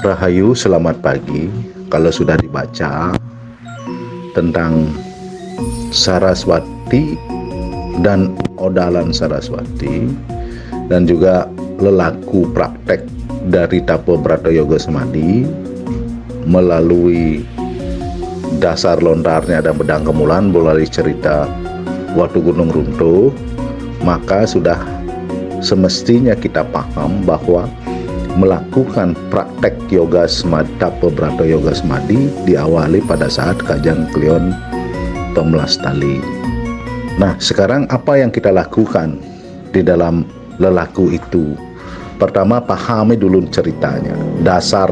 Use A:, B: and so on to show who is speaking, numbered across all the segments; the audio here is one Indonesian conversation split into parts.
A: Rahayu, selamat pagi. Kalau sudah dibaca tentang Saraswati dan Odalan Saraswati, dan juga lelaku praktek dari Tapo Brata Yoga Samadhi melalui dasar lontarnya dan bedang kemulan melalui cerita Watu Gunung Runtuh, maka sudah semestinya kita paham bahwa melakukan praktek yoga samadhi, Tapo Brata Yoga Samadhi diawali pada saat Kajang Klion Pemlastali. Nah, sekarang apa yang kita lakukan di dalam lelaku itu? Pertama, pahami dulu ceritanya, dasar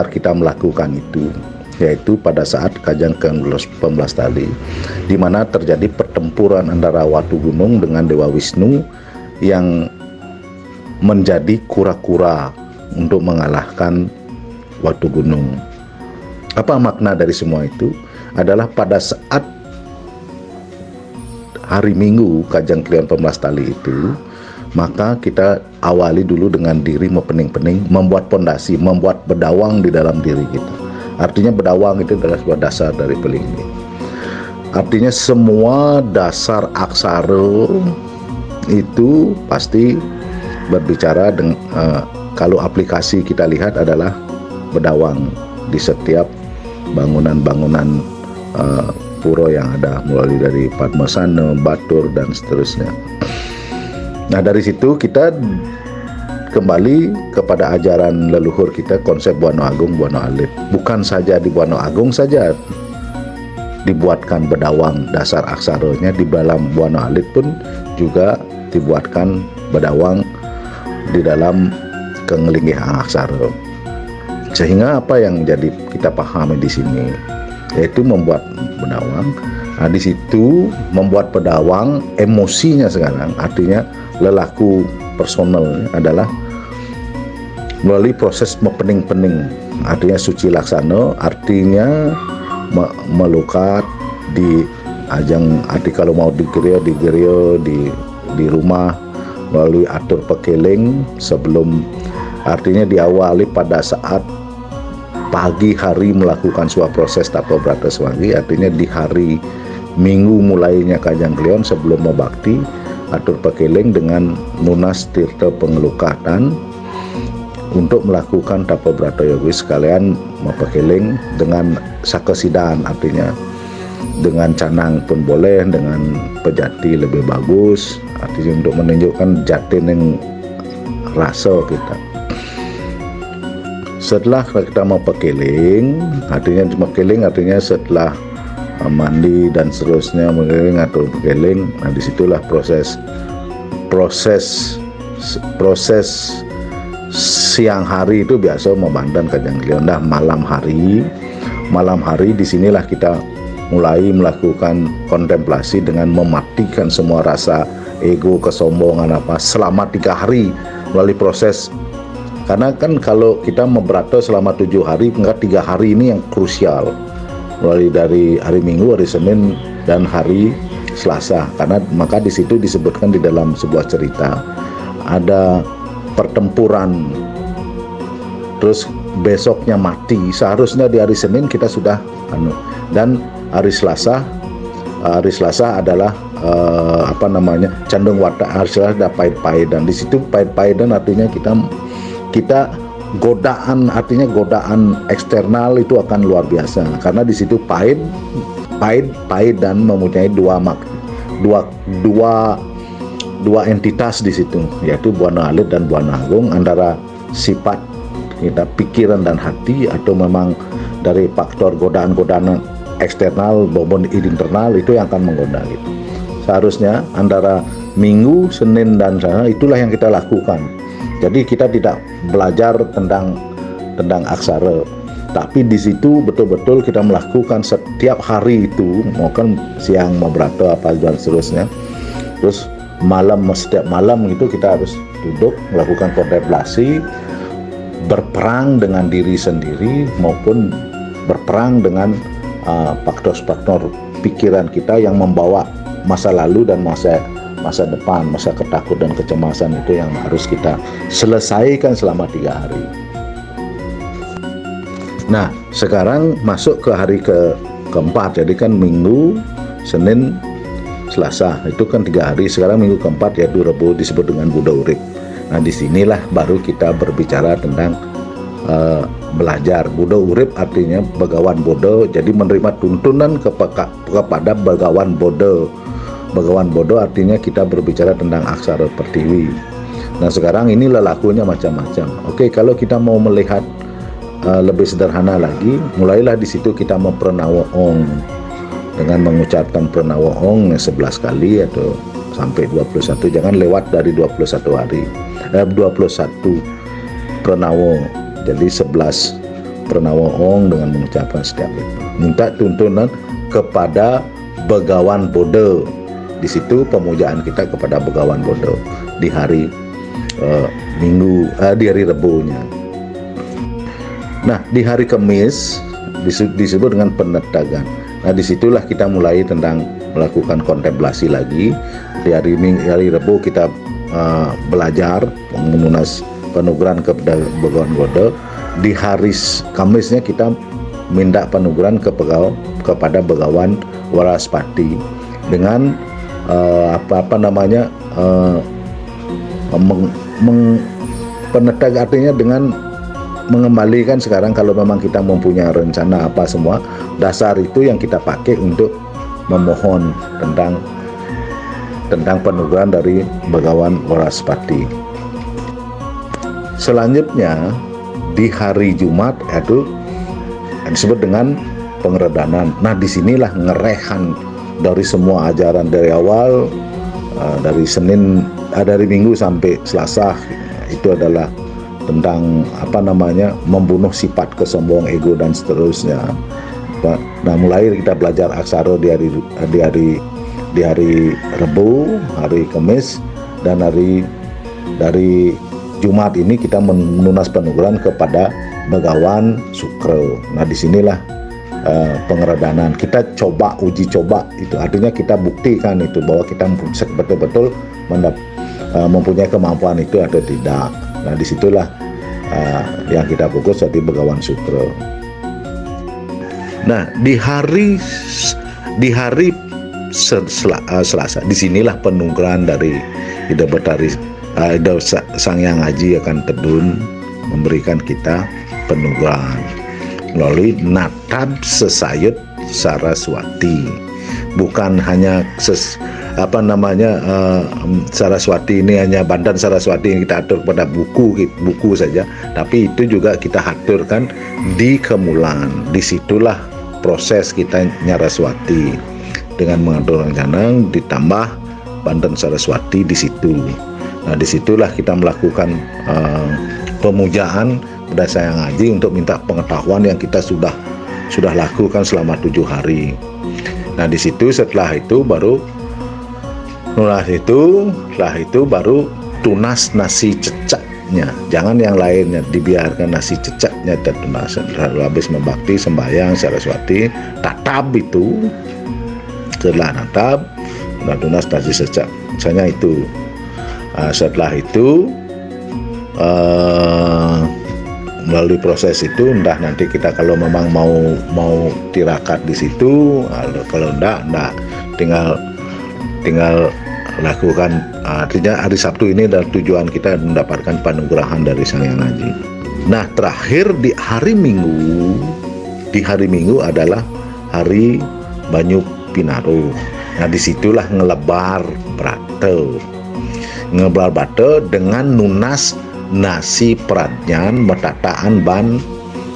A: kita melakukan itu, yaitu pada saat Kajang Pemlastali, di mana terjadi pertempuran antara Watu Gunung dengan Dewa Wisnu yang menjadi kura-kura untuk mengalahkan Watu Gunung. Apa makna dari semua itu? Adalah pada saat hari Minggu Kajang Klion Pemlastali itu, maka kita awali dulu dengan diri mempening-pening, membuat pondasi, membuat bedawang di dalam diri kita. Artinya bedawang itu adalah sebuah dasar dari pelinggi. Artinya semua dasar aksara itu pasti berbicara dengan kalau aplikasi kita lihat adalah bedawang di setiap bangunan-bangunan pura yang ada, mulai dari Padmasana, Batur, dan seterusnya. Nah, dari situ kita kembali kepada ajaran leluhur kita, konsep Buana Agung, Buana Alit. Bukan saja di Buana Agung saja dibuatkan bedawang dasar aksaranya, di dalam Buana Alit pun juga dibuatkan bedawang di dalam kengelinggihan aksara. Sehingga apa yang jadi kita pahami di sini, yaitu membuat bedawang. Nah, di situ membuat bedawang, emosinya sekarang, artinya lelaku personal adalah melalui proses mepening-pening, artinya suci laksana, artinya melukat di ajang, arti kalau mau di gereja di rumah, melalui atur pekeling sebelum, artinya diawali pada saat pagi hari melakukan sebuah proses Tapo Brata Samadhi, artinya di hari Minggu mulainya Kajang Klion sebelum mau bakti, atur pekeling dengan nunas tirta pengelukatan untuk melakukan Tapo Brata Yogi, sekalian mepekeling dengan sakesidan, artinya dengan canang pun boleh, dengan pejati lebih bagus, artinya untuk menunjukkan jatin yang rasa kita. Setelah kita mau pekeling, artinya setelah mandi dan seterusnya, mengiring atau pekeling. Nah, disitulah proses siang hari itu biasa memandang Kajang Klion. Nah, malam hari disinilah kita mulai melakukan kontemplasi dengan mematikan semua rasa ego, kesombongan selama 3 hari melalui proses. Karena kan kalau kita memberata selama 7 hari, enggak 3 hari ini yang krusial, mulai dari hari Minggu, hari Senin, dan hari Selasa. Karena maka di situ disebutkan di dalam sebuah cerita ada pertempuran, terus besoknya mati. Seharusnya di hari Senin kita sudah dan hari Selasa adalah cenderung watak, hari Selasa ada pahit-pahit, dan di situ pahit-pahit, dan artinya kita godaan, artinya godaan eksternal itu akan luar biasa, karena di situ pahit dan mempunyai dua entitas di situ, yaitu Buana Alit dan Buana Agung, antara sifat kita pikiran dan hati, atau memang dari faktor godaan-godaan eksternal maupun internal itu yang akan menggoda gitu. Seharusnya antara Minggu, Senin, dan Selasa itulah yang kita lakukan. Jadi kita tidak belajar tentang aksara, tapi di situ betul-betul kita melakukan setiap hari itu, mau kan siang mau berata apa dan seterusnya. Terus setiap malam itu kita harus duduk melakukan kontemplasi, berperang dengan diri sendiri maupun berperang dengan faktor-faktor pikiran kita yang membawa masa lalu dan masa depan, masa ketakutan dan kecemasan itu yang harus kita selesaikan selama 3 hari. Nah, sekarang masuk ke hari keempat, jadi kan Minggu, Senin, Selasa, itu kan 3 hari. Sekarang minggu keempat yaitu Rebo, disebut dengan Buddha Urip. Nah, disinilah baru kita berbicara tentang belajar. Buddha Urip artinya Begawan Bodo, jadi menerima tuntunan kepada Begawan Bodo. Begawan Bodo artinya kita berbicara tentang aksara pertiwi. Nah, sekarang ini lelakunya macam-macam. Oke, kalau kita mau melihat lebih sederhana lagi, mulailah di situ kita mempernawa ong dengan mengucapkan pernawa ong 11 kali atau sampai 21, jangan lewat dari 21 hari. 21 pernawa. Jadi 11 pernawa ong dengan mengucapkan setiap itu. Minta tuntunan kepada Begawan Bodo. Di situ pemujaan kita kepada Begawan Bodo di hari Minggu, di hari Rebonya. Nah, di hari Kamis disebut dengan penetagan. Nah, disitulah kita mulai tentang melakukan kontemplasi lagi. Di hari Rebo kita belajar menunas penugaran kepada Begawan Bodo. Di hari Kamisnya kita minta penugaran kepada Begawan Waraspati dengan penetag artinya dengan mengembalikan. Sekarang kalau memang kita mempunyai rencana apa semua, dasar itu yang kita pakai untuk memohon tentang penugaran dari Begawan Waraspati. Selanjutnya di hari Jumat itu disebut dengan pengeradanan. Nah, disinilah ngerehan dari semua ajaran dari awal, dari Minggu sampai Selasa, itu adalah tentang membunuh sifat kesombong, ego dan seterusnya. Nah, mulai kita belajar aksara di hari Rebo, hari Kamis, dan dari Jumat ini kita menunas penugaran kepada Begawan Sukro. Nah, disinilah pengeradanan. Kita uji coba itu, artinya kita buktikan itu bahwa kita betul-betul mempunyai kemampuan itu atau tidak. Nah, disitulah yang kita fokus di Begawan Sukro. Nah, di hari Selasa, disinilah penugaran dari Ida Betari, Ida Sang Hyang Aji akan terjun memberikan kita penugaran melalui Natad Sesayut Saraswati. Bukan hanya Saraswati ini hanya Bandan Saraswati yang kita atur pada buku saja, tapi itu juga kita aturkan di Kemulan. Disitulah proses kita Nyaraswati dengan mengatur rencana ditambah Bandan Saraswati di situ. Nah, disitulah kita melakukan pemujaan pada Sang Hyang Aji untuk minta pengetahuan yang kita sudah lakukan selama 7 hari. Nah, di situ setelah itu baru tunas nasi cecaknya. Jangan yang lainnya, dibiarkan nasi cecaknya tertunas. Lalu habis membakti sembahyang Saraswati, tatab itu. Setelah natab, tunas nasi cecak. Misalnya itu. Setelah itu melalui proses itu, nanti kita kalau memang mau tirakat di situ, kalau enggak tinggal lakukan. Artinya hari Sabtu ini adalah tujuan kita mendapatkan penugerahan dari Sang Hyang Aji. Nah, terakhir di hari Minggu adalah hari Banyu Pinaro. Nah, disitulah ngelebar brate dengan nunas nasi pradnyan metataan ban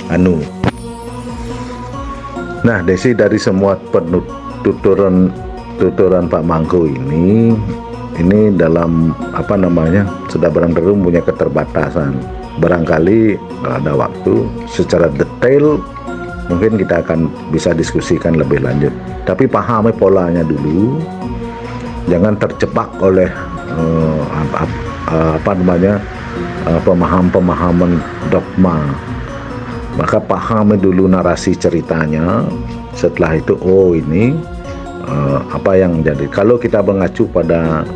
A: anu. Nah, Desi, dari semua tuturan Pak Mangku ini dalam sudah barang-barang punya keterbatasan. Barangkali ada waktu secara detail mungkin kita akan bisa diskusikan lebih lanjut. Tapi pahami polanya dulu, jangan terjebak oleh pemahaman dogma. Maka pahami dulu narasi ceritanya. Setelah itu, ini apa yang jadi. Kalau kita mengacu pada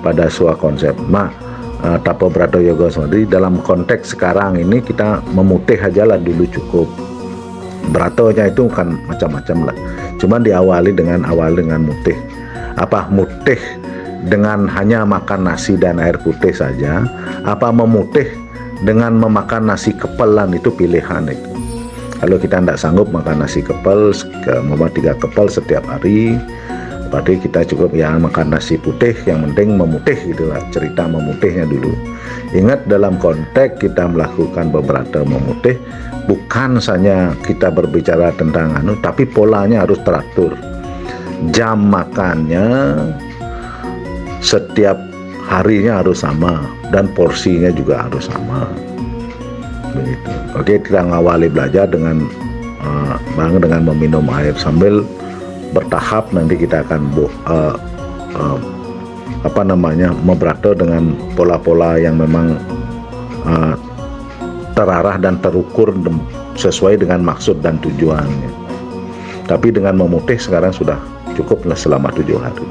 A: sebuah konsep, Tapa Brata Yoga Samadhi, dalam konteks sekarang ini kita memutih aja lah dulu cukup. beratonya itu kan macam-macam lah. Cuman diawali dengan mutih. Apa mutih dengan hanya makan nasi dan air putih saja? Apa memutih dengan memakan nasi kepelan? Itu pilihan itu. Kalau kita tidak sanggup makan nasi kepel, 3 kepel setiap hari, berarti kita cukup ya makan nasi putih, yang penting memutih gitulah, cerita memutihnya dulu. Ingat, dalam konteks kita melakukan beberapa memutih, bukan saja kita berbicara tentang tapi polanya harus teratur. Jam makannya setiap harinya harus sama, dan porsinya juga harus sama. Begitu. Oke, kita ngawali belajar dengan meminum air sambil bertahap. Nanti kita akan membrato dengan pola-pola yang memang terarah dan terukur sesuai dengan maksud dan tujuannya. Tapi dengan memutih sekarang sudah cukup selama 7 hari.